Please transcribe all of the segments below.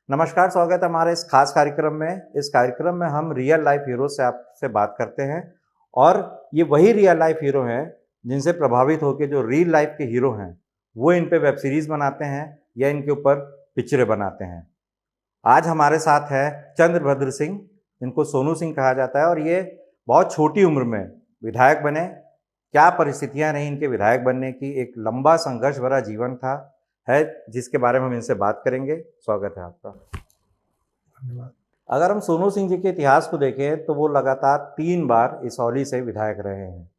नमस्कार, स्वागत है हमारे इस खास कार्यक्रम में। इस कार्यक्रम में हम रियल लाइफ हीरो से आपसे बात करते हैं और ये वही रियल लाइफ हीरो हैं जिनसे प्रभावित होकर जो रियल लाइफ के हीरो हैं वो इन पे वेब सीरीज़ बनाते हैं या इनके ऊपर पिक्चरें बनाते हैं। आज हमारे साथ है चंद्रभद्र सिंह, इनको सोनू सिंह कहा जाता है और ये बहुत छोटी उम्र में विधायक बने। क्या परिस्थितियां रहीं इनके विधायक बनने की, एक लंबा संघर्ष भरा जीवन था है जिसके बारे में हम इनसे बात करेंगे। स्वागत है आपका। धन्यवाद। अगर हम सोनू सिंह जी के इतिहास को देखें तो वो लगातार 3 बार इसौली से विधायक रहे हैं।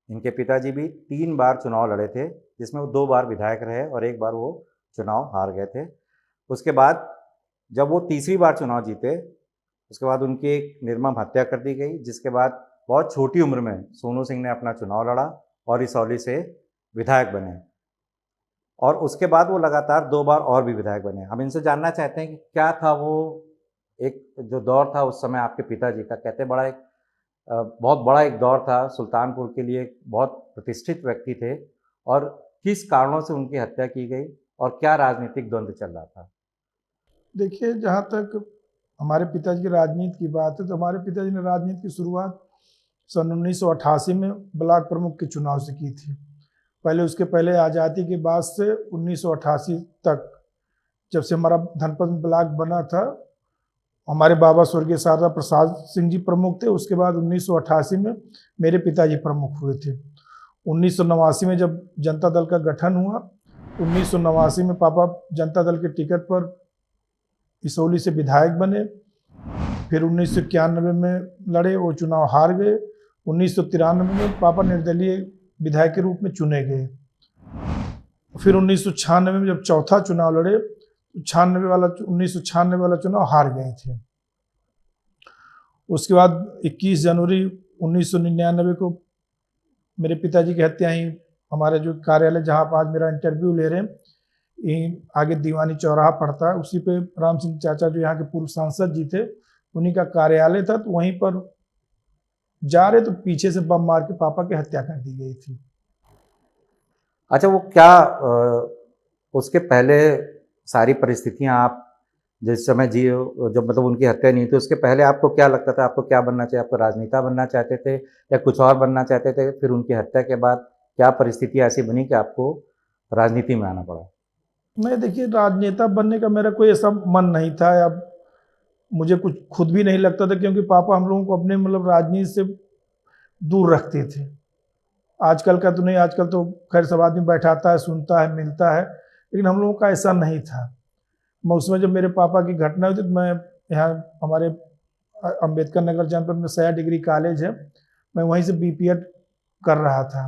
इनके पिताजी भी 3 बार चुनाव लड़े थे, जिसमें वो 2 बार विधायक रहे और 1 बार वो चुनाव हार गए थे। उसके बाद जब वो तीसरी बार चुनाव जीते, उसके बाद उनकी एक निर्मम हत्या कर दी गई, जिसके बाद बहुत छोटी उम्र में सोनू सिंह ने अपना चुनाव लड़ा और इसौली से विधायक बने और उसके बाद वो लगातार 2 बार और भी विधायक बने। हम इनसे जानना चाहते हैं कि क्या था वो एक जो दौर था उस समय आपके पिताजी का, कहते बहुत बड़ा एक दौर था, सुल्तानपुर के लिए एक बहुत प्रतिष्ठित व्यक्ति थे और किस कारणों से उनकी हत्या की गई और क्या राजनीतिक द्वंद्व चल रहा था? देखिए, जहाँ तक हमारे पिताजी की राजनीति की बात है तो हमारे पिताजी ने राजनीति की शुरुआत सन 1988 में ब्लॉक प्रमुख के चुनाव से की थी। उसके पहले आज़ादी के बाद से 1988 तक, जब से हमारा धनपत ब्लॉक बना था, हमारे बाबा स्वर्गीय शारदा प्रसाद सिंह जी प्रमुख थे। उसके बाद 1988 में मेरे पिताजी प्रमुख हुए थे। 1989 में जब जनता दल का गठन हुआ, 1989 में पापा जनता दल के टिकट पर इसौली से विधायक बने। फिर 1991 में लड़े, वो चुनाव हार गए। 1993 में पापा निर्दलीय विधायक के रूप में चुने गए। फिर 1996 में जब चौथा चुनाव लड़े, 1996 वाला चुनाव हार गए थे। उसके बाद 21 जनवरी 1999 को मेरे पिताजी की हत्या ही हमारे जो कार्यालय जहाँ पर आज मेरा इंटरव्यू ले रहे हैं, आगे दीवानी चौराहा पड़ता है, उसी पे राम सिंह चाचा जो यहाँ के पूर्व सांसद जी थे, उन्हीं का कार्यालय था। तो वहीं पर जा रहे तो पीछे से बम मार के पापा की हत्या कर दी गई थी। अच्छा, वो क्या उसके पहले सारी परिस्थितियां आप जिस समय जब मतलब उनकी हत्या नहीं थी, उसके पहले आपको क्या लगता था? आपको क्या बनना चाहिए? आपको राजनेता बनना चाहते थे या कुछ और बनना चाहते थे? फिर उनकी हत्या के बाद क्या परिस्थिति ऐसी बनी कि आपको राजनीति में आना पड़ा? नहीं, देखिए, राजनेता बनने का मेरा कोई ऐसा मन नहीं था या मुझे कुछ खुद भी नहीं लगता था, क्योंकि पापा हम लोगों को अपने राजनीति से दूर रखते थे। आजकल का तो नहीं, आजकल तो खैर सब आदमी बैठाता है, सुनता है, मिलता है, लेकिन हम लोगों का ऐसा नहीं था। मैं उसमें जब मेरे पापा की घटना हुई थी तो मैं यहाँ हमारे अंबेडकर नगर जनपद में सया डिग्री कॉलेज है, मैं वहीं से बीपीएड कर रहा था।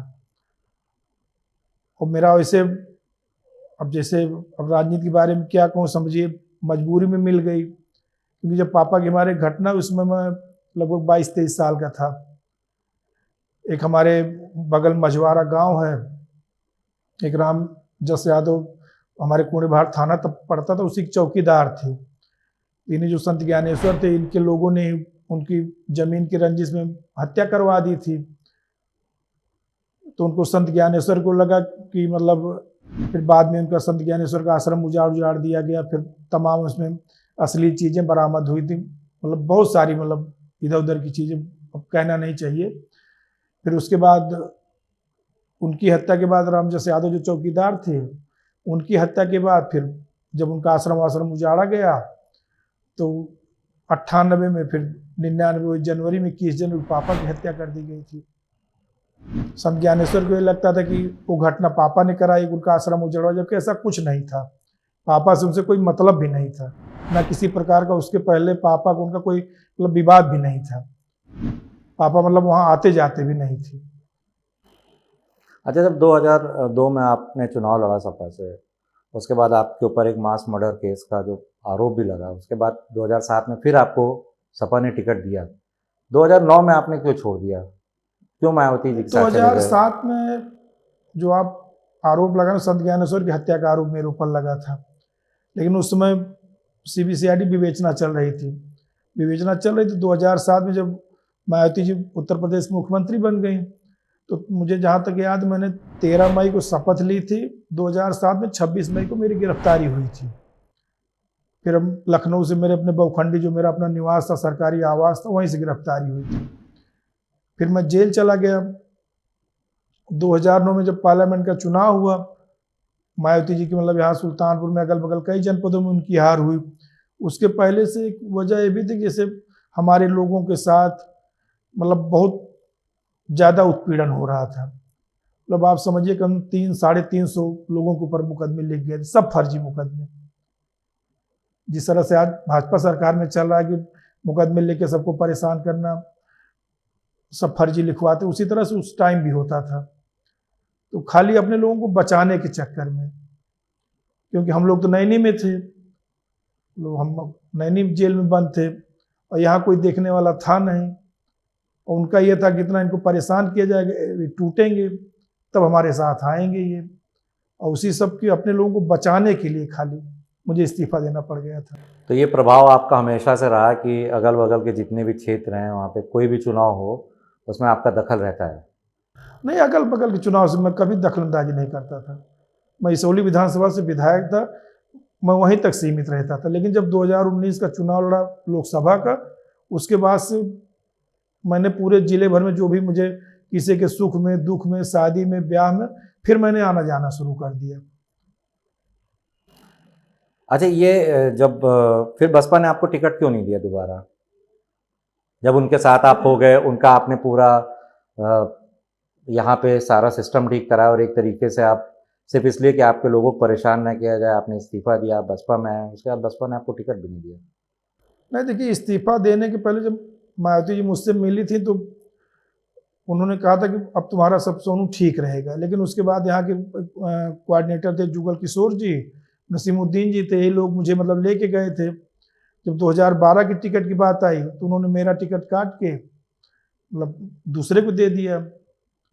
और मेरा वैसे अब राजनीति के बारे में क्या कहूँ, समझिए मजबूरी में मिल गई, क्योंकि जब पापा की हमारे घटना उसमें मैं लगभग 22-23 साल का था। एक हमारे बगल मझवारा गांव है, एक राम जस यादव हमारे कुंडेभार थाना तब पड़ता था, उसी के चौकीदार थे। इन्हीं जो संत ज्ञानेश्वर थे, इनके लोगों ने उनकी जमीन की रंजिश में हत्या करवा दी थी। तो उनको संत ज्ञानेश्वर को लगा कि फिर बाद में उनका संत ज्ञानेश्वर का आश्रम उजाड़ दिया गया। फिर तमाम उसमें असली चीज़ें बरामद हुई थी, बहुत सारी इधर उधर की चीज़ें, अब कहना नहीं चाहिए। फिर उसके बाद उनकी हत्या के बाद रामजस यादव जो चौकीदार थे, उनकी हत्या के बाद फिर जब उनका आश्रम उजाड़ा गया तो 98 में, फिर 99 जनवरी में 21 जनवरी पापा की हत्या कर दी गई थी। संत ज्ञानेश्वर को ये लगता था कि वो घटना पापा ने कराई, उनका आश्रम उजड़ा, जबकि ऐसा कुछ नहीं था। पापा से उनसे कोई मतलब भी नहीं था, ना किसी प्रकार का उसके पहले पापा को उनका कोई विवाद भी नहीं था। पापा वहाँ आते जाते भी नहीं थे। अच्छा, जब 2002 में आपने चुनाव लड़ा सपा से, उसके बाद आपके ऊपर एक मास मर्डर केस का जो आरोप भी लगा, उसके बाद 2007 में फिर आपको सपा ने टिकट दिया। 2009 में आपने क्यों छोड़ दिया? क्यों मायावती जी के साथ चले गए? 2007 में जो आप आरोप लगा ना, संत ज्ञानेश्वर की हत्या का आरोप मेरे ऊपर लगा था, लेकिन उस समय सीबीसीआईडी विवेचना चल रही थी। 2007 में जब मायावती जी उत्तर प्रदेश मुख्यमंत्री बन गई, तो मुझे जहाँ तक याद, मैंने 13 मई को शपथ ली थी 2007 में, 26 मई को मेरी गिरफ्तारी हुई थी। फिर हम लखनऊ से मेरे अपने बहुखंडी जो मेरा अपना निवास था, सरकारी आवास था, वहीं से गिरफ्तारी हुई थी। फिर मैं जेल चला गया। 2009 में जब पार्लियामेंट का चुनाव हुआ, मायावती जी की मतलब यहाँ सुल्तानपुर में अगल बगल कई जनपदों में उनकी हार हुई। उसके पहले से एक वजह ये भी थी कि जैसे हमारे लोगों के साथ मतलब बहुत ज़्यादा उत्पीड़न हो रहा था। मतलब आप समझिए कम 300-350 लोगों के ऊपर मुकदमे लिख गए थे, सब फर्जी मुकदमे। जिस तरह से आज भाजपा सरकार में चल रहा है कि मुकदमे लेके सबको परेशान करना, सब फर्जी लिखवाते, उसी तरह से उस टाइम भी होता था। तो खाली अपने लोगों को बचाने के चक्कर में, क्योंकि हम लोग तो नैनी में थे, लोग हम नैनी जेल में बंद थे और यहाँ कोई देखने वाला था नहीं, और उनका ये था कि इतना इनको परेशान किया जाएगा, टूटेंगे तब हमारे साथ आएंगे ये, और उसी सब की अपने लोगों को बचाने के लिए खाली मुझे इस्तीफा देना पड़ गया था। तो ये प्रभाव आपका हमेशा से रहा कि अगल बगल के जितने भी क्षेत्र हैं वहाँ पे कोई भी चुनाव हो उसमें आपका दखल रहता है? नहीं, अगल बगल के चुनाव से मैं कभी दखलंदाजी नहीं करता था। मैं इसौली विधानसभा से विधायक था, मैं वहीं तक सीमित रहता था। लेकिन जब 2019 का चुनाव लड़ा लोकसभा का, उसके बाद से मैंने पूरे जिले भर में जो भी मुझे किसी के सुख में, दुख में, शादी में, ब्याह में, फिर मैंने आना जाना शुरू कर दिया। अच्छा, ये जब फिर बसपा ने आपको टिकट क्यों नहीं दिया दोबारा? जब उनके साथ आप हो गए, उनका आपने पूरा यहाँ पे सारा सिस्टम ठीक करा और एक तरीके से आप सिर्फ इसलिए कि आपके लोगों को परेशान ना किया जाए आपने इस्तीफा दिया, आप बसपा में आए, उसके बाद बसपा ने आपको टिकट भी नहीं दिया। नहीं, देखिए, इस्तीफा देने के पहले जब मायावती जी मुझसे मिली थी तो उन्होंने कहा था कि अब तुम्हारा सब सोनू ठीक रहेगा। लेकिन उसके बाद यहाँ के कोऑर्डिनेटर थे जुगल किशोर जी, नसीमुद्दीन जी थे, ये लोग मुझे मतलब लेके गए थे। जब 2012 की टिकट की बात आई तो उन्होंने मेरा टिकट काट के मतलब दूसरे को दे दिया।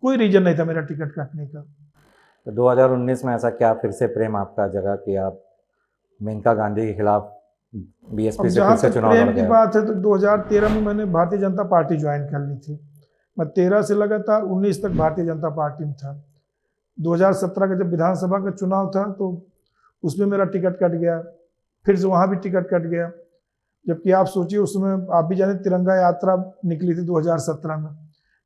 कोई रीजन नहीं था मेरा टिकट काटने का। तो 2019 में ऐसा क्या फिर से प्रेम आपका जगा कि आप मेनका गांधी के खिलाफ बीएसपी से फिर से चुनाव लड़ प्रेम की गए? बात है तो 2013 में मैंने भारतीय जनता पार्टी ज्वाइन कर ली थी। मैं 13 से लगातार 19 तक भारतीय जनता पार्टी में था। 2017 का जब विधानसभा का चुनाव था तो उसमें मेरा टिकट कट गया, फिर से वहाँ भी टिकट कट गया। जबकि आप सोचिए उस समय आप भी जाने तिरंगा यात्रा निकली थी 2017 में।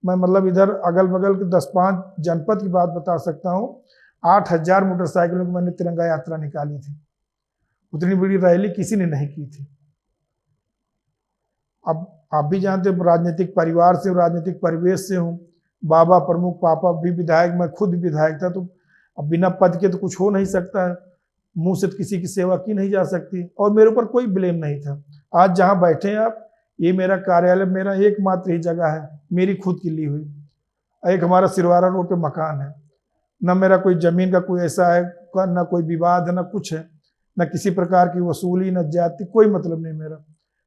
मैं मतलब इधर अगल बगल के 10-5 जनपद की बात बता सकता हूँ, 8,000 मोटरसाइकिलों की मैंने तिरंगा यात्रा निकाली थी। उतनी बड़ी रैली किसी ने नहीं की थी। अब आप भी जानते हो राजनीतिक परिवार से, राजनीतिक परिवेश से हूँ, बाबा प्रमुख, पापा भी विधायक, मैं खुद भी विधायक था, तो अब बिना पद के तो कुछ हो नहीं सकता है, मुंह से किसी की सेवा की नहीं जा सकती, और मेरे ऊपर कोई ब्लेम नहीं था। आज जहाँ बैठे हैं आप, ये मेरा कार्यालय, मेरा एकमात्र ही जगह है, मेरी खुद की ली हुई। एक हमारा सिरवारा रोड पे मकान है, न मेरा कोई जमीन का कोई ऐसा है, न कोई विवाद है, न कुछ है, न किसी प्रकार की वसूली, न जाति, कोई मतलब नहीं मेरा।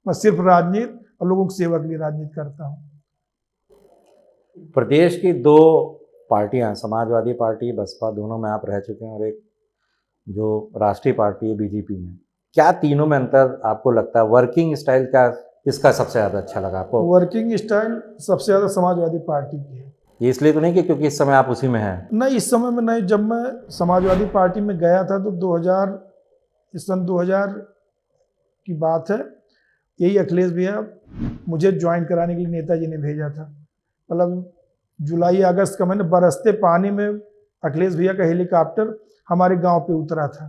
मैं सिर्फ राजनीति और लोगों की सेवा के लिए राजनीति करता हूँ। प्रदेश की 2 पार्टियां, समाजवादी पार्टी, बसपा, दोनों में आप रह चुके हैं, और एक जो राष्ट्रीय पार्टी है बीजेपी में, क्या तीनों में अंतर आपको लगता है? वर्किंग स्टाइल का किसका सबसे ज़्यादा अच्छा लगा आपको? वर्किंग स्टाइल सबसे ज़्यादा समाजवादी पार्टी की है। ये इसलिए तो नहीं कि क्योंकि इस समय आप उसी में हैं? नहीं, इस समय में नहीं। जब मैं समाजवादी पार्टी में गया था तो 2000 की बात है, यही अखिलेश भैया मुझे ज्वाइन कराने के लिए नेताजी ने भेजा था। मतलब जुलाई अगस्त का मैंने बरसते पानी में अखिलेश भैया का हेलीकॉप्टर हमारे गांव पे उतरा था।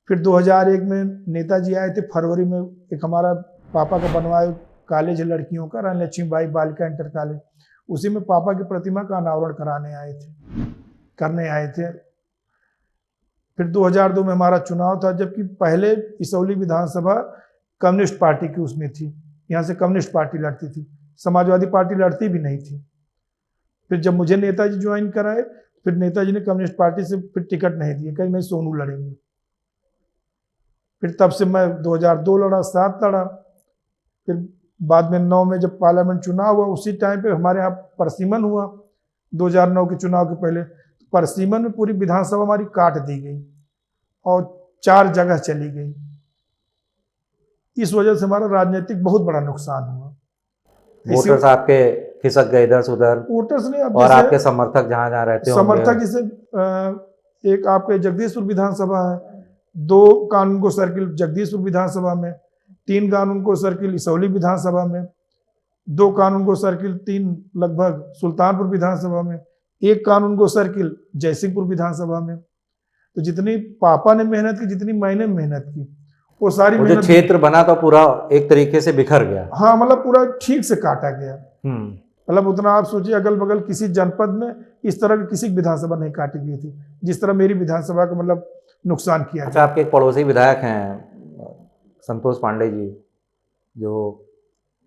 फिर 2001 में नेताजी आए थे फरवरी में, एक हमारा पापा का बनवाया कॉलेज है लड़कियों का, रानी लक्ष्मीबाई बालिका इंटर कॉलेज, उसी में पापा की प्रतिमा का अनावरण करने आए थे। फिर 2002 में हमारा चुनाव था, जबकि पहले इसौली विधानसभा कम्युनिस्ट पार्टी की उसमें थी, यहाँ से कम्युनिस्ट पार्टी लड़ती थी, समाजवादी पार्टी लड़ती भी नहीं थी। फिर जब मुझे नेताजी ज्वाइन कराए, फिर नेताजी ने कम्युनिस्ट पार्टी से फिर टिकट नहीं दिए, कहीं नहीं सोनू लड़ेंगे। फिर तब से मैं 2002 लड़ा, 7 लड़ा, फिर बाद में 9 में जब पार्लियामेंट चुनाव हुआ, उसी टाइम पे हमारे यहाँ परसीमन हुआ 2009 के चुनाव के पहले। परसीमन में पूरी विधानसभा हमारी काट दी गई और 4 जगह चली गई। इस वजह से हमारा राजनीतिक बहुत बड़ा नुकसान हुआ। वोटर्स आपके खिसक गए इधर से उधर, वोटर्स ने, अब और आपके समर्थक जहाँ जहाँ रहते होंगे, समर्थक जैसे एक आपके जगदीशपुर विधानसभा है, 2 कानून को सर्किल जगदीशपुर विधानसभा में, 3 कानून को सर्किल इसौली विधानसभा में, 2 कानून को सर्किल 3 लगभग सुल्तानपुर विधानसभा में, 1 कानून को सर्किल जयसिंहपुर विधानसभा में। तो जितनी पापा ने मेहनत की, जितनी मैंने मेहनत की, वो सारी वो जो मेहनत क्षेत्र बना तो पूरा एक तरीके से बिखर गया। हाँ, मतलब पूरा ठीक से काटा गया। हम्म। मतलब उतना आप सोचिए, अगल बगल किसी जनपद में इस तरह की किसी विधानसभा नहीं काटी गई थी जिस तरह मेरी विधानसभा का मतलब नुकसान किया अच्छा, आपके एक पड़ोसी विधायक हैं संतोष पांडे जी, जो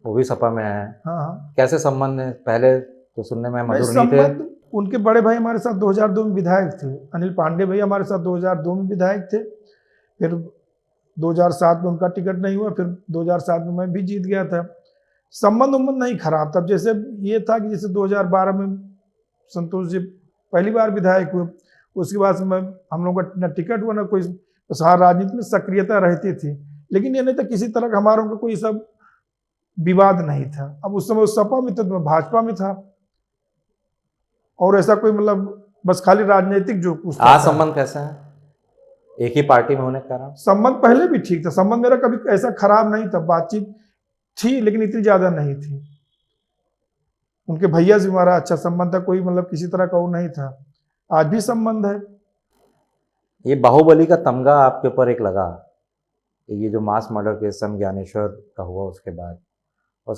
वो भी सपा में है। हाँ हाँ, कैसे संबंध है? पहले तो सुनने में भाई मधुर नहीं थे। संबंध, उनके बड़े भाई हमारे साथ 2002 में विधायक थे, अनिल पांडे भाई हमारे साथ 2002 में विधायक थे। फिर 2007 में उनका टिकट नहीं हुआ, फिर 2007 में मैं भी जीत गया था। संबंध उम्बंध नहीं खराब था। जैसे ये था कि जैसे 2012 में संतोष जी पहली बार विधायक हुए, उसके बाद से मैं हम लोगों का न टिकट हुआ ना कोई, बस हाँ राजनीति में सक्रियता रहती थी, लेकिन ये नहीं था किसी तरह का हमारा उनका कोई सब विवाद नहीं था। अब उस समय उस सपा में था तो मैं भाजपा में था, और ऐसा कोई मतलब बस खाली राजनीतिक जो कुछ आज संबंध कैसे है एक ही पार्टी में होने के कारण? संबंध पहले भी ठीक था, संबंध मेरा कभी ऐसा खराब नहीं था, बातचीत थी लेकिन इतनी ज्यादा नहीं थी। उनके भैया से हमारा अच्छा संबंध था, कोई मतलब किसी तरह का वो नहीं था। आज भी संबंध है। ये बाहुबली का तमगा आपके ऊपर एक लगा, ये जो मास मर्डर केस सन ज्ञानेश्वर का हुआ, उसके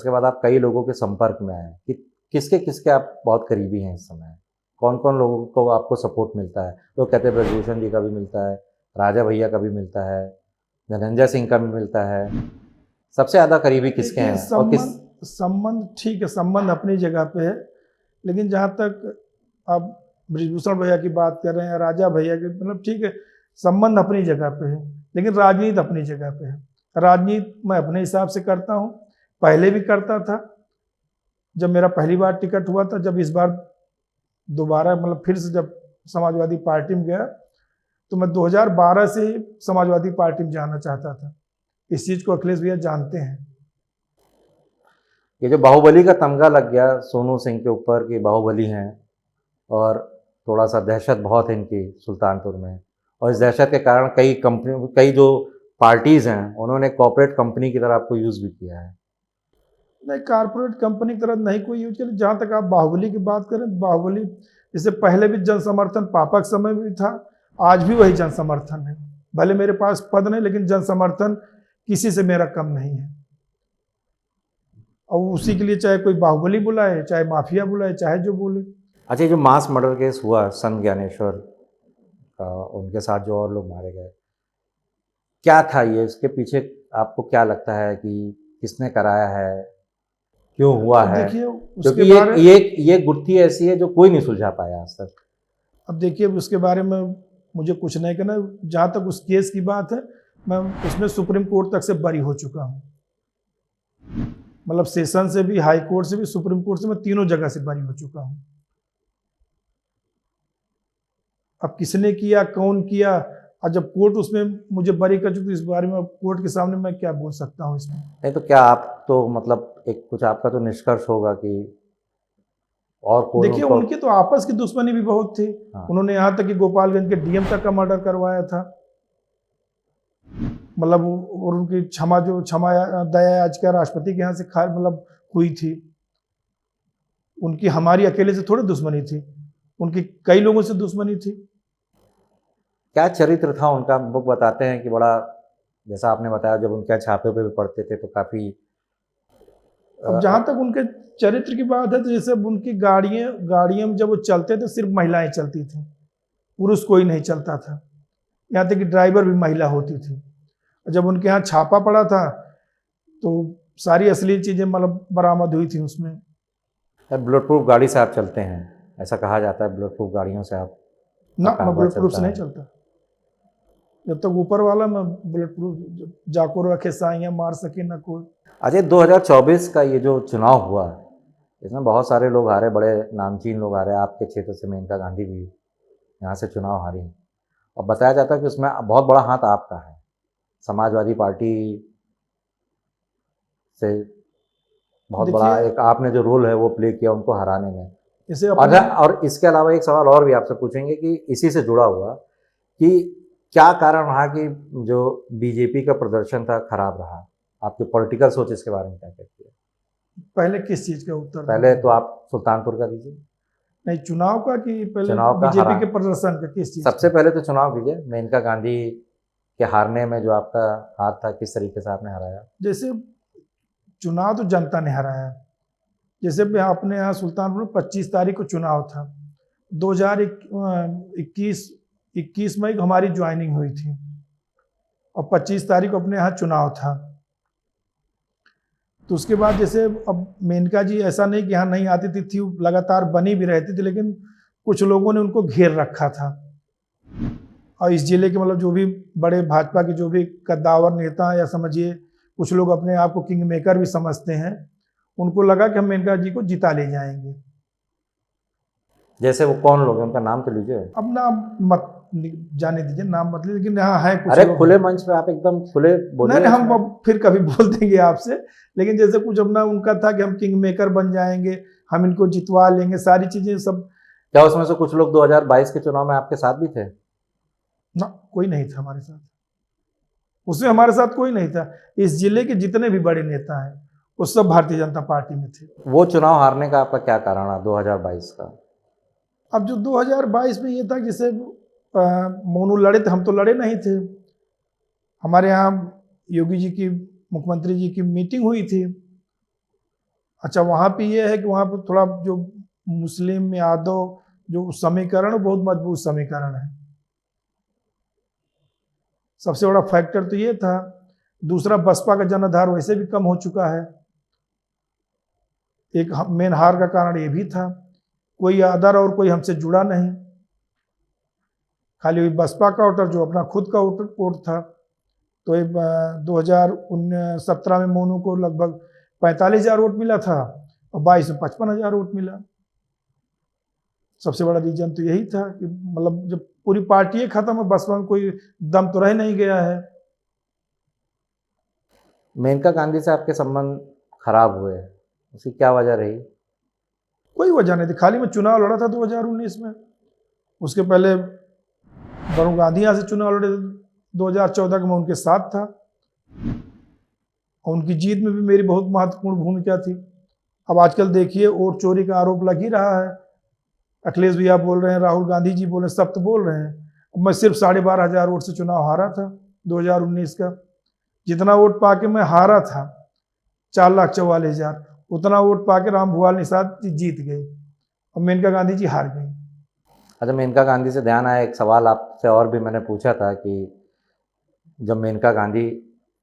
बाद आप कई लोगों के संपर्क में आए कि किसके किसके आप बहुत करीबी हैं इस समय? कौन कौन लोगों को आपको सपोर्ट मिलता है? लोग कहते हैं ब्रजभूषण जी का भी मिलता है, राजा भैया का भी मिलता है, धनंजय सिंह का भी मिलता है। सबसे ज़्यादा करीबी किसके हैं? और किस संबंध ठीक है, संबंध अपनी जगह पे है, लेकिन जहाँ तक आप ब्रजभूषण भैया की बात कर रहे हैं, राजा भैया की, मतलब ठीक है, संबंध अपनी जगह पे है, लेकिन राजनीति अपनी जगह पे है। राजनीति मैं अपने हिसाब से करता हूँ, पहले भी करता था। जब मेरा पहली बार टिकट हुआ था, जब इस बार दोबारा मतलब फिर से जब समाजवादी पार्टी में गया, तो मैं 2012 से ही समाजवादी पार्टी में जाना चाहता था। इस चीज को अखिलेश भैया जानते हैं। ये जो बाहुबली का तमगा लग गया सोनू सिंह के ऊपर कि बाहुबली हैं, और थोड़ा सा दहशत बहुत है इनकी सुल्तानपुर में, और इस दहशत के कारण कई जो पार्टीज़ हैं उन्होंने कॉर्पोरेट कंपनी की तरह आपको यूज़ भी किया है। नहीं, कारपोरेट कंपनी की तरह नहीं कोई यूज करे। जहाँ तक आप बाहुबली की बात करें, बाहुबली इससे पहले भी जन समर्थन पापा के समय में भी था, आज भी वही जन समर्थन है। भले मेरे पास पद नहीं, लेकिन जन समर्थन किसी से मेरा कम नहीं है। और उसी के लिए चाहे कोई बाहुबली बुलाए, चाहे माफिया बुलाए, चाहे जो बोले। अच्छा, ये जो मास मर्डर केस हुआ सन ज्ञानेश्वर का, उनके साथ जो और लोग मारे गए, क्या था ये? इसके पीछे आपको क्या लगता है कि किसने कराया है, क्यों हुआ अब है? देखिए क्योंकि उसके बारे ये गुत्थी ऐसी है जो कोई नहीं सुलझा पाया आज तक। अब देखिए उसके बारे में मुझे कुछ नहीं कहना। जहाँ तक उस केस की बात है, मैं उसमें सुप्रीम कोर्ट तक से बरी हो चुका हूँ। मतलब सेशन से भी, हाई कोर्ट से भी, सुप्रीम कोर्ट से, मैं तीनों जगह से बरी हो चुका हूँ। अब किसने किया, कौन किया, और जब कोर्ट उसमें मुझे बरी कर चुकी, इस बारे में कोर्ट के सामने मैं क्या बोल सकता हूँ इसमें? नहीं तो क्या आप तो मतलब एक कुछ आपका तो निष्कर्ष होगा कि और कोई देखिए उनको... उनकी तो आपस की दुश्मनी भी बहुत थी। हाँ। उन्होंने यहाँ तक कि गोपालगंज के डीएम तक का मर्डर करवाया था। मतलब और उनकी क्षमा दया याचिका राष्ट्रपति के यहाँ से मतलब हुई थी। उनकी हमारी अकेले से थोड़ी दुश्मनी थी, उनकी कई लोगों से दुश्मनी थी। क्या चरित्र था उनका? बुक बताते हैं कि बड़ा, जैसा आपने बताया, जब उनके छापे पे भी पढ़ते थे तो काफ़ी... अब जहाँ तक उनके चरित्र की बात है, तो जैसे उनकी गाड़ियाँ में जब वो चलते थे, सिर्फ महिलाएं चलती थी, पुरुष कोई नहीं चलता था। यहाँ तक कि ड्राइवर भी महिला होती थी। जब उनके यहाँ छापा पड़ा था तो सारी असली चीज़ें मतलब बरामद हुई थी उसमें। बुलेट प्रूफ गाड़ी से आप चलते हैं, ऐसा कहा जाता है, बुलेट प्रूफ गाड़ियों से आप... ना, मैं बुलेट प्रूफ से नहीं चलता। जब तक ऊपर वाला, मैं बुलेट प्रूफ जाको रखे साइयाँ मार सके ना कोई। अजय, 2024 का ये जो चुनाव हुआ, इसमें बहुत सारे लोग हारे, बड़े नामचीन लोग हारे। आपके क्षेत्र से मेनका गांधी भी यहाँ से चुनाव हारी, और बताया जाता है कि उसमें बहुत बड़ा हाथ आपका है, समाजवादी पार्टी से बहुत बड़ा एक आपने जो रोल है वो प्ले किया उनको हराने में। इसे और इसके अलावा एक सवाल और भी आपसे पूछेंगे कि इसी से जुड़ा हुआ कि क्या कारण रहा कि जो बीजेपी का प्रदर्शन था खराब रहा? आपकी पॉलिटिकल सोच इसके बारे में क्या कहती है? पहले किस चीज़ का उत्तर दूं? पहले तो आप सुल्तानपुर का दीजिए। नहीं, चुनाव का कि पहले चुनाव का बीजेपी हरा के प्रदर्शन का, किस चीज़ सबसे का? पहले तो चुनाव कीजिए। मेनका गांधी के हारने में जो आपका हाथ था, किस तरीके से आपने हराया? जैसे चुनाव तो जनता ने हराया। जैसे भी अपने यहाँ सुल्तानपुर में 25 तारीख को चुनाव था। 2021 21 मई को हमारी ज्वाइनिंग हुई थी और 25 तारीख को अपने यहाँ चुनाव था। तो उसके बाद जैसे अब मेनका जी ऐसा नहीं कि यहाँ नहीं आती थी, लगातार बनी भी रहती थी, लेकिन कुछ लोगों ने उनको घेर रखा था। और इस जिले के मतलब जो भी बड़े भाजपा के जो भी कद्दावर नेता या समझिए कुछ लोग अपने आप को किंग मेकर भी समझते हैं, उनको लगा कि हम मेनका जी को जिता ले जाएंगे। जैसे वो कौन लोग हैं, उनका नाम तो लीजिए। अब नाम मत जाने दीजिए, नाम मत लीजिए, लेकिन यहाँ है कुछ अरे लोग। खुले मंच पे आप एकदम खुले बोलिए। नहीं, हम अब फिर कभी बोल देंगे आपसे, लेकिन जैसे कुछ अपना उनका था कि हम किंग मेकर बन जाएंगे, हम इनको जितवा लेंगे, सारी चीजें सब। क्या उसमें से कुछ लोग 2022 के चुनाव में आपके साथ भी थे? ना, कोई नहीं था हमारे साथ। उसमें हमारे साथ कोई नहीं था। इस जिले के जितने भी बड़े नेता हैं वो सब भारतीय जनता पार्टी में थे। वो चुनाव हारने का आपका क्या कारण रहा 2022 का? अब जो 2022 में ये था, जैसे मोनू लड़े थे, हम तो लड़े नहीं थे। हमारे यहाँ योगी जी की, मुख्यमंत्री जी की मीटिंग हुई थी। अच्छा, वहाँ पे ये है कि वहाँ पे थोड़ा जो मुस्लिम यादव जो समीकरण है, बहुत मजबूत समीकरण है। सबसे बड़ा फैक्टर तो ये था। दूसरा, बसपा का जनाधार वैसे भी कम हो चुका है। एक मेन हार का कारण ये भी था, कोई अदर और कोई हमसे जुड़ा नहीं, खाली बसपा का वोटर जो अपना खुद का वोट था। तो 2017 में मोनू को लगभग 45,000 वोट मिला था और 22 में 55,000 वोट मिला। सबसे बड़ा रीजन तो यही था कि मतलब जब पूरी पार्टी खत्म है, बसपा में कोई दम तो रह नहीं गया है। मेनका गांधी से आपके संबंध खराब हुए, उसकी क्या वजह रही? कोई वजह नहीं थी, खाली मैं चुनाव लड़ा था 2019 में। उसके पहले वरुण गांधी यहाँ से चुनाव लड़े थे 2014 के, मैं उनके साथ था और उनकी जीत में भी मेरी बहुत महत्वपूर्ण भूमिका थी। अब आजकल देखिए वोट चोरी का आरोप लग ही रहा है। अखिलेश भैया बोल रहे हैं, राहुल गांधी जी बोल रहे हैं, सब तो बोल रहे हैं। मैं सिर्फ 12,500 वोट से चुनाव हारा था 2019 का। जितना वोट पाके मैं हारा था 4,44,000, उतना वोट पाके राम भुआल निषाद जीत गए और मेनका गांधी जी हार गई। अच्छा, मेनका गांधी से ध्यान आया, एक सवाल आपसे और भी मैंने पूछा था कि जब मेनका गांधी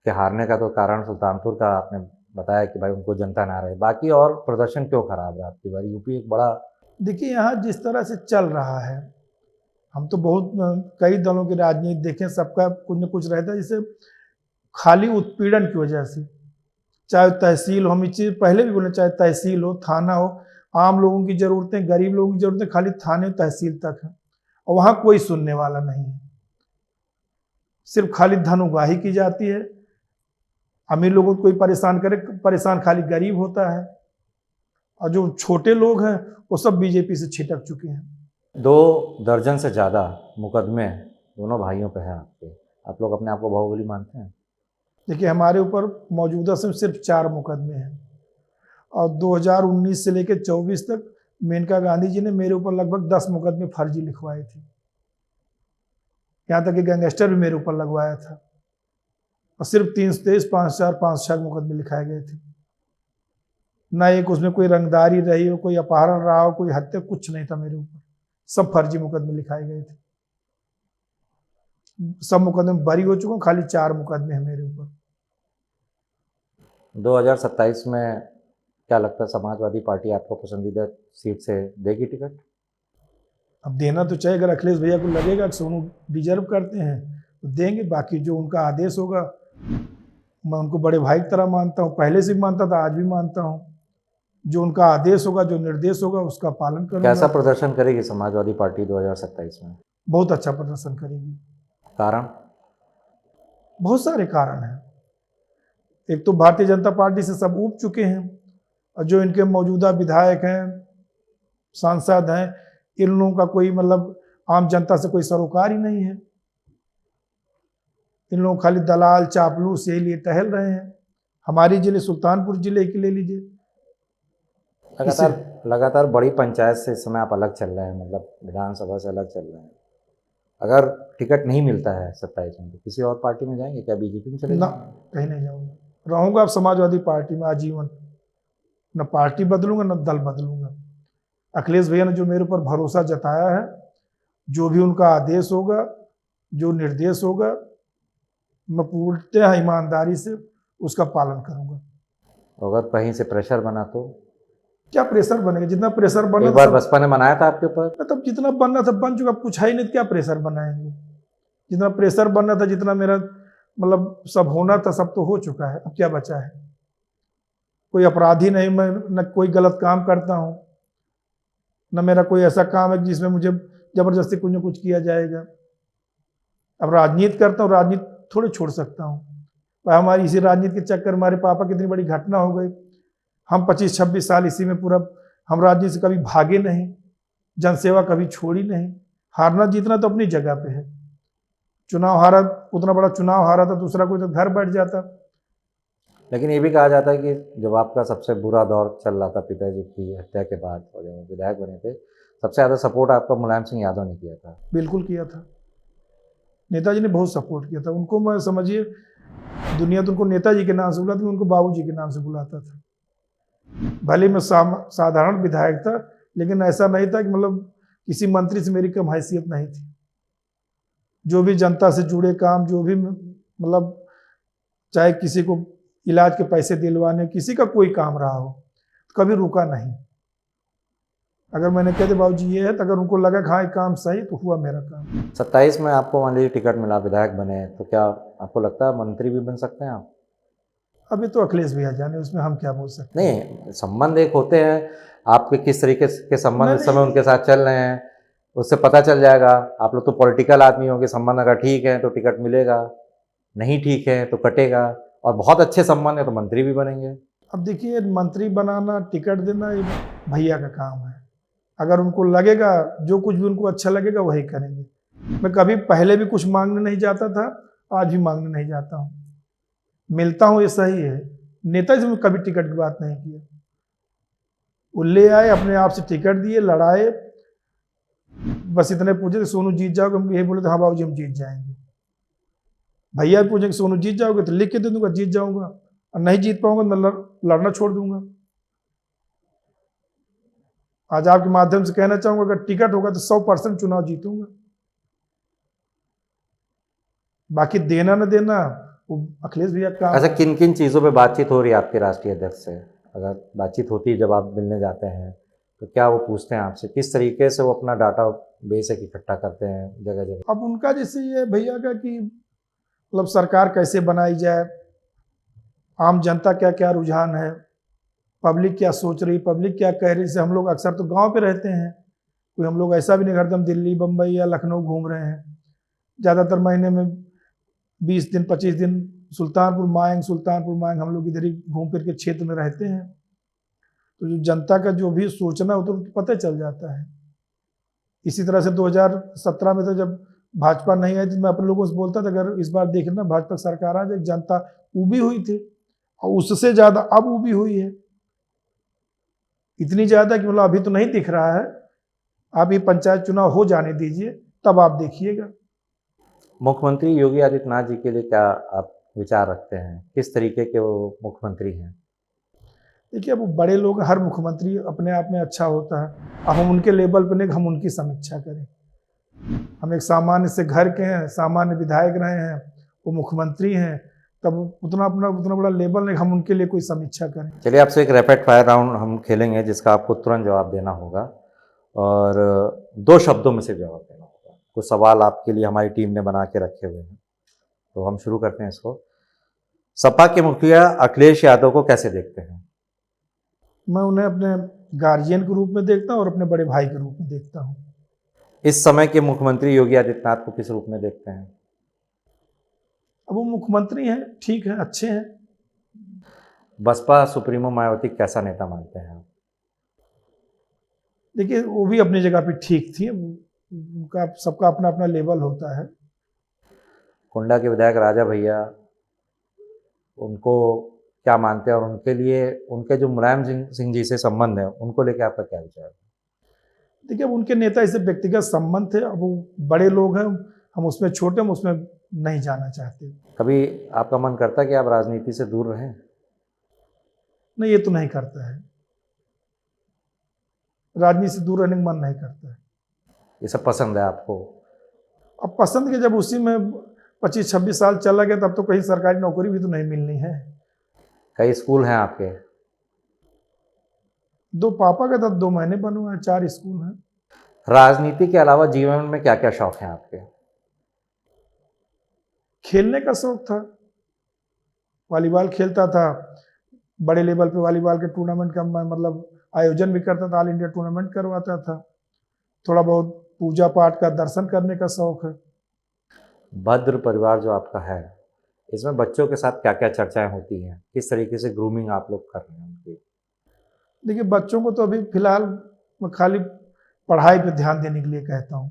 के हारने का तो कारण सुल्तानपुर का आपने बताया कि भाई उनको जनता ना रहे, बाकी और प्रदर्शन क्यों खराब रहा आपकी बार? यूपी एक बड़ा। देखिए, यहाँ जिस तरह से चल रहा है, हम तो बहुत कई दलों की राजनीति देखें, सबका कुछ न कुछ रहता है। जैसे खाली उत्पीड़न की वजह से, चाहे तहसील हो, हम इस चीज़ पहले भी बोले, चाहे तहसील हो, थाना हो, आम लोगों की ज़रूरतें, गरीब लोगों की ज़रूरतें खाली थाने तहसील तक है और वहाँ कोई सुनने वाला नहीं है। सिर्फ खाली धन उगाही की जाती है। अमीर लोगों को कोई परेशान करे, परेशान खाली गरीब होता है, और जो छोटे लोग हैं वो सब बीजेपी से छिटक चुके हैं। 2 दर्जन से ज़्यादा मुकदमे दोनों भाइयों पे हैं आपके। आप लोग अपने आप को बाहुबली मानते हैं? देखिए, हमारे ऊपर मौजूदा समय सिर्फ 4 मुकदमे हैं और 2019 से लेकर 24 तक मेनका गांधी जी ने मेरे ऊपर लगभग 10 मुकदमे फर्जी लिखवाए थे। यहाँ तक कि गैंगस्टर भी मेरे ऊपर लगवाया था और सिर्फ 323, 5,4, मुकदमे लिखाए गए थे। ना एक उसमें कोई रंगदारी रही हो, कोई अपहरण रहा हो, कोई हत्या, कुछ नहीं था मेरे ऊपर। सब फर्जी मुकदमे लिखाए गए थे। सब मुकदमे बरी हो चुका हूँ, खाली 4 मुकदमे हैं मेरे ऊपर। 2027 में क्या लगता है, समाजवादी पार्टी आपको पसंदीदा सीट से देगी टिकट? अब देना तो चाहिए, अगर अखिलेश भैया को लगेगा कि सोनू डिजर्व करते हैं तो देंगे। बाकी जो उनका आदेश होगा, मैं उनको बड़े भाई की तरह मानता हूँ, पहले से भी मानता था, आज भी मानता हूँ। जो उनका आदेश होगा, जो निर्देश होगा, उसका पालन करूंगा। कैसा प्रदर्शन करेगी समाजवादी पार्टी 2027 में? बहुत अच्छा प्रदर्शन करेगी। कारण? बहुत सारे कारण हैं। एक तो भारतीय जनता पार्टी से सब ऊब चुके हैं और जो इनके मौजूदा विधायक हैं, सांसद हैं, इन लोगों का कोई मतलब आम जनता से कोई सरोकार ही नहीं है। इन लोग खाली दलाल चापलूस यही लिए टहल रहे हैं। हमारी जिले सुल्तानपुर जिले की ले लीजिए, लगातार बड़ी पंचायत से इस समय आप अलग चल रहे हैं, मतलब विधानसभा से अलग चल रहे हैं। अगर टिकट नहीं मिलता है 27 में तो किसी और पार्टी में जाएंगे क्या, बीजेपी में चले ना, जाएंगे? कहीं नहीं जाऊंगा, रहूंगा अब समाजवादी पार्टी में आजीवन। न पार्टी बदलूंगा न दल बदलूंगा। अखिलेश भैया ने जो मेरे ऊपर भरोसा जताया है, जो भी उनका आदेश होगा, जो निर्देश होगा, मैं पूर्णतः ईमानदारी से उसका पालन करूंगा। अगर कहीं से प्रेशर बना तो? क्या प्रेशर बनेगा? जितना प्रेशर बनना एक बार बसपा ने बनाया था आपके ऊपर। तब जितना बनना था बन चुका, कुछ है ही नहीं, क्या प्रेशर बनाएंगे? जितना प्रेशर बनना था, जितना मेरा मतलब सब होना था, सब तो हो चुका है। अब क्या बचा है? कोई अपराधी नहीं मैं, न कोई गलत काम करता हूँ, न मेरा कोई ऐसा काम है जिसमें मुझे जबरदस्ती कुछ न कुछ किया जाएगा। अब राजनीति करता हूँ, राजनीति थोड़ी छोड़ सकता हूँ। पर हमारी इसी राजनीति के चक्कर हमारे पापा की इतनी बड़ी घटना हो गई। हम 25-26 साल इसी में पूरा, हम राजनीति से कभी भागे नहीं, जनसेवा कभी छोड़ी नहीं। हारना जीतना तो अपनी जगह पे है। चुनाव हारा, उतना बड़ा चुनाव हारा था, दूसरा कोई तो घर बैठ जाता। लेकिन ये भी कहा जाता है कि जब आपका सबसे बुरा दौर चल रहा था पिताजी की हत्या के बाद और जब विधायक बने थे, सबसे ज़्यादा सपोर्ट आपका मुलायम सिंह यादव ने किया था। बिल्कुल किया था, नेताजी ने बहुत सपोर्ट किया था उनको। मैं समझिए दुनिया तो उनको नेताजी के नाम से बुलाती, मैं उनको बाबूजी के नाम से बुलाता था। भले मैं साधारण विधायक था, लेकिन ऐसा नहीं था कि मतलब किसी मंत्री से मेरी कम हैसियत नहीं थी। जो भी जनता से जुड़े काम, जो भी मतलब चाहे किसी को इलाज के पैसे दिलवाने, किसी का कोई काम रहा हो, तो कभी रुका नहीं। अगर मैंने कह दिया बाबूजी ये है, तो अगर उनको लगा कि हाँ ये काम सही, तो हुआ मेरा काम। 27 में आपको मान लीजिए टिकट मिला, विधायक बने, तो क्या आपको लगता है मंत्री भी बन सकते हैं आप? अभी तो अखिलेश भैया जाने, उसमें हम क्या बोल सकते हैं। नहीं, संबंध एक होते हैं, आपके किस तरीके के संबंध इस समय नहीं, उनके साथ चल रहे हैं, उससे पता चल जाएगा। आप लोग तो पॉलिटिकल आदमी होंगे, संबंध अगर ठीक है तो टिकट मिलेगा, नहीं ठीक है तो कटेगा, और बहुत अच्छे संबंध है तो मंत्री भी बनेंगे। अब देखिए मंत्री बनाना, टिकट देना, ये भैया का काम है। अगर उनको लगेगा, जो कुछ भी उनको अच्छा लगेगा वही करेंगे। मैं कभी पहले भी कुछ मांगने नहीं जाता था, आज भी मांगने नहीं जाता हूँ। मिलता हूँ ये सही है, नेता से कभी टिकट की बात नहीं किया। वो ले आए, अपने आप से टिकट दिए, लड़ाए, बस इतने पूछे कि सोनू जीत जाओगे? हम यही बोले थे हाँ बाबूजी हम जीत जाएंगे। भैया भी पूछे कि सोनू जीत जाओगे? तो लिख के दे दूंगा जीत जाऊंगा, और नहीं जीत पाऊंगा तो मैं लड़ना छोड़ दूंगा। आज आपके माध्यम से कहना चाहूंगा, अगर टिकट होगा तो 100% चुनाव जीतूंगा। बाकी देना न देना वो अखिलेश भैया का काम ऐसा है। किन किन चीज़ों पे बातचीत हो रही है आपके राष्ट्रीय अध्यक्ष से? अगर बातचीत होती है जब आप मिलने जाते हैं, तो क्या वो पूछते हैं आपसे, किस तरीके से वो अपना डाटा बेस एक इकट्ठा करते हैं जगह जगह? अब उनका जैसे ये भैया का कि मतलब सरकार कैसे बनाई जाए, आम जनता क्या क्या रुझान है, पब्लिक क्या सोच रही, पब्लिक क्या कह रही। जैसे हम लोग अक्सर तो गांव पे रहते हैं, कोई हम लोग ऐसा भी नहीं करते हम दिल्ली बम्बई या लखनऊ घूम रहे हैं। ज़्यादातर महीने में 20 दिन 25 दिन सुल्तानपुर माएंग हम लोग इधर ही घूम फिर के क्षेत्र में रहते हैं। तो जो जनता का जो भी सोचना हो तो पता चल जाता है। इसी तरह से 2017 में तो जब भाजपा नहीं आई तो मैं अपने लोगों से बोलता था अगर इस बार देखना भाजपा सरकार आ जाए, जनता उबी हुई थी और उससे ज्यादा अब उबी हुई है, इतनी ज्यादा कि मतलब अभी तो नहीं दिख रहा है। आप ये पंचायत चुनाव हो जाने दीजिए, तब आप देखिएगा। मुख्यमंत्री योगी आदित्यनाथ जी के लिए क्या आप विचार रखते हैं, किस तरीके के वो मुख्यमंत्री हैं? देखिए अब बड़े लोग, हर मुख्यमंत्री अपने आप में अच्छा होता है। अब हम उनके लेवल पर नहीं, हम उनकी समीक्षा करें। हम एक सामान्य से घर के हैं, सामान्य विधायक रहे हैं, वो मुख्यमंत्री हैं, तब उतना बड़ा लेवल नहीं हम उनके लिए कोई समीक्षा करें। चलिए, आपसे एक रैपिड फायर राउंड हम खेलेंगे जिसका आपको तुरंत जवाब देना होगा, और 2 शब्दों में से जवाब देना होगा। कुछ सवाल आपके लिए हमारी टीम ने बना के रखे हुए हैं, तो हम शुरू करते हैं इसको। सपा के मुखिया अखिलेश यादव को कैसे देखते हैं? मैं उन्हें अपने गार्जियन के रूप में देखता हूँ और अपने बड़े भाई के रूप में देखता हूँ। इस समय के मुख्यमंत्री योगी आदित्यनाथ को किस रूप में देखते हैं? अब वो मुख्यमंत्री हैं, ठीक है, अच्छे हैं। बसपा सुप्रीमो मायावती कैसा नेता मानते हैं आप? देखिए वो भी अपनी जगह पे ठीक थी, उनका सबका अपना अपना लेवल होता है। कुंडा के विधायक राजा भैया, उनको क्या मानते हैं और उनके लिए उनके जो मुलायम सिंह जी से संबंध है उनको लेके आपका क्या विचार है? देखिए, अब उनके नेता से व्यक्तिगत संबंध थे, अब वो बड़े लोग हैं, हम उसमें छोटे, हम उसमें नहीं जाना चाहते। कभी आपका मन करता है कि आप राजनीति से दूर रहें? नहीं, ये तो नहीं करता है, राजनीति से दूर रहने का मन नहीं करता है। ये सब पसंद है आपको? अब पसंद के जब उसी में 25-26 साल चला गया, तब तो कहीं सरकारी नौकरी भी तो नहीं मिलनी है। कई स्कूल हैं आपके? 2 पापा का था, 2 मैंने बनवाया, 4 स्कूल हैं। राजनीति के अलावा जीवन में क्या क्या शौक हैं आपके? खेलने का शौक था, वॉलीबॉल खेलता था, बड़े लेवल पे वॉलीबॉल के टूर्नामेंट का मैं मतलब आयोजन भी करता था, ऑल इंडिया टूर्नामेंट करवाता था। थोड़ा बहुत पूजा पाठ का, दर्शन करने का शौक है। भद्र परिवार जो आपका है, इसमें बच्चों के साथ क्या क्या चर्चाएं होती हैं? किस तरीके से ग्रूमिंग आप लोग कर रहे हैं उनकी? देखिए, बच्चों को तो अभी फिलहाल मैं खाली पढ़ाई पे ध्यान देने के लिए कहता हूँ,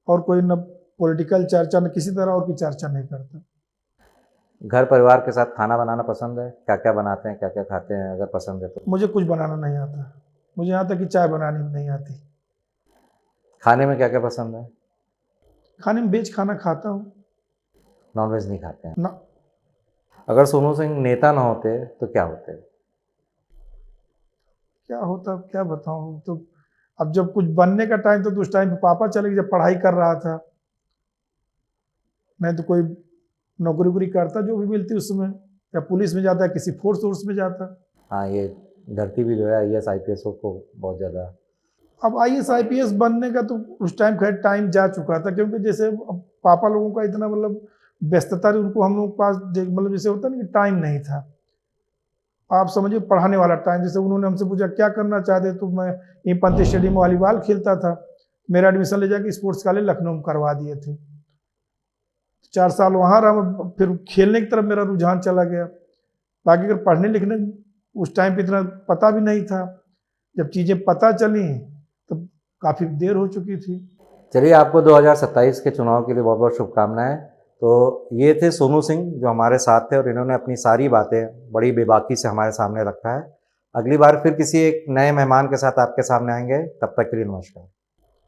और कोई न पॉलिटिकल चर्चा, न किसी तरह और की चर्चा नहीं करता। घर परिवार के साथ खाना बनाना पसंद है? क्या क्या बनाते हैं, क्या क्या खाते हैं, अगर पसंद है तो? मुझे कुछ बनाना नहीं आता, मुझे यहाँ तक कि चाय बनानी भी नहीं आती। खाने में क्या क्या पसंद है? खाने में वेज खाना खाता हूँ। नॉनवेज नहीं खाते हैं? ना, अगर सोनू सिंह नेता ना होते तो क्या होते? क्या होता, क्या बताऊँ। तो अब जब कुछ बनने का टाइम था तो उस टाइम पे पापा चले गए, जब पढ़ाई कर रहा था। नहीं तो कोई नौकरी वोकरी करता जो भी मिलती उस समय, या पुलिस में जाता, किसी फोर्स वोर्स में जाता। हाँ, ये धरती भी जो है IAS IPS को बहुत ज़्यादा। अब IAS IPS बनने का तो उस टाइम खैर टाइम जा चुका था, क्योंकि जैसे अब पापा लोगों का इतना मतलब व्यस्तता थी, उनको हम लोग के पास मतलब जैसे होता ना कि टाइम नहीं था। आप समझिए पढ़ाने वाला टाइम, जैसे उन्होंने हमसे पूछा क्या करना चाहते, तो मैं यहीं पंत स्टेडियम में वॉलीबॉल खेलता था। मेरा एडमिशन ले जाके स्पोर्ट्स कॉलेज लखनऊ में करवा दिए थे। 4 साल वहाँ रहा, फिर खेलने की तरफ मेरा रुझान चला गया। बाकी अगर पढ़ने लिखने उस टाइम पे इतना पता भी नहीं था, जब चीज़ें पता चली तब काफ़ी देर हो चुकी थी। चलिए, आपको 2027 के चुनाव के लिए बहुत बहुत शुभकामनाएं। तो ये थे सोनू सिंह जो हमारे साथ थे और इन्होंने अपनी सारी बातें बड़ी बेबाकी से हमारे सामने रखा है। अगली बार फिर किसी एक नए मेहमान के साथ आपके सामने आएंगे, तब तक के लिए नमस्कार।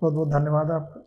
बहुत बहुत धन्यवाद आपका।